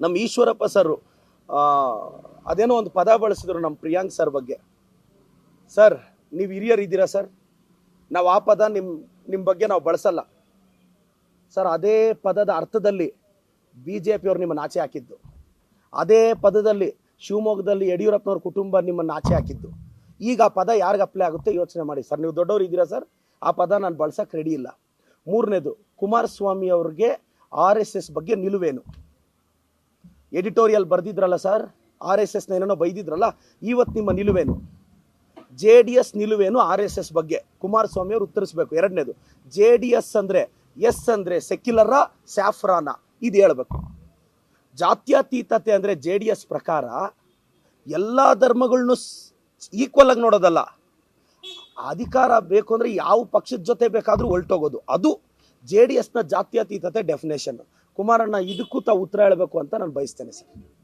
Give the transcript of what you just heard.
ನಮ್ಮ ಈಶ್ವರಪ್ಪ ಸರ್ ಅದೇನೋ ಒಂದು ಪದ ಬಳಸಿದ್ರು ನಮ್ಮ ಪ್ರಿಯಾಂಕ್ ಸರ್ ಬಗ್ಗೆ. ಸರ್ ನೀವು ಹಿರಿಯರಿದ್ದೀರಾ ಸರ್, ನಾವು ಆ ಪದ ನಿಮ್ಮ ಬಗ್ಗೆ ನಾವು ಬಳಸಲ್ಲ ಸರ್. ಅದೇ ಪದದ ಅರ್ಥದಲ್ಲಿ BJP-ಯವ್ರು ನಿಮ್ಮನ್ನು ಆಚೆ ಹಾಕಿದ್ದು, ಅದೇ ಪದದಲ್ಲಿ ಶಿವಮೊಗ್ಗದಲ್ಲಿ ಯಡಿಯೂರಪ್ಪನವ್ರ ಕುಟುಂಬ ನಿಮ್ಮನ್ನು ಆಚೆ ಹಾಕಿದ್ದು. ಈಗ ಆ ಪದ ಯಾರಿಗೆ ಅಪ್ಲೈ ಆಗುತ್ತೆ ಯೋಚನೆ ಮಾಡಿ ಸರ್. ನೀವು ದೊಡ್ಡವರು ಇದ್ದೀರಾ ಸರ್, ಆ ಪದ ನಾನು ಬಳಸಕ್ಕೆ ರೆಡಿ ಇಲ್ಲ. ಮೂರನೇದು, ಕುಮಾರಸ್ವಾಮಿ ಅವ್ರಿಗೆ RSS ಬಗ್ಗೆ ನಿಲುವೇನು? ಎಡಿಟೋರಿಯಲ್ ಬರೆದಿದ್ರಲ್ಲ ಸರ್, RSSನ ಏನೇನೋ ಬೈದಿದ್ರಲ್ಲ, ಇವತ್ತು ನಿಮ್ಮ ನಿಲುವೇನು? JDS ನಿಲುವೇನು RSS ಬಗ್ಗೆ ಕುಮಾರಸ್ವಾಮಿ ಅವರು ಉತ್ತರಿಸಬೇಕು. ಎರಡನೇದು, JDS ಅಂದರೆ ಎಸ್ ಅಂದರೆ ಸೆಕ್ಯುಲರ ಸ್ಯಾಫ್ರಾನ, ಇದು ಹೇಳಬೇಕು. ಜಾತ್ಯತೀತತೆ ಅಂದರೆ JDS ಪ್ರಕಾರ ಎಲ್ಲ ಧರ್ಮಗಳನ್ನೂ ಈಕ್ವಲ್ ಆಗಿ ನೋಡೋದಲ್ಲ. ಅಧಿಕಾರ ಬೇಕು ಅಂದರೆ ಯಾವ ಪಕ್ಷದ ಜೊತೆ ಬೇಕಾದರೂ ಹೊರಟೋಗೋದು, ಅದು JDSನ ಜಾತ್ಯತೀತತೆ ಡೆಫಿನೇಷನ್. ಕುಮಾರಣ್ಣ ಇದಕ್ಕೂ ತಾವು ಉತ್ತರ ಹೇಳಬೇಕು ಅಂತ ನಾನು ಬಯಸ್ತೇನೆ ಸರ್.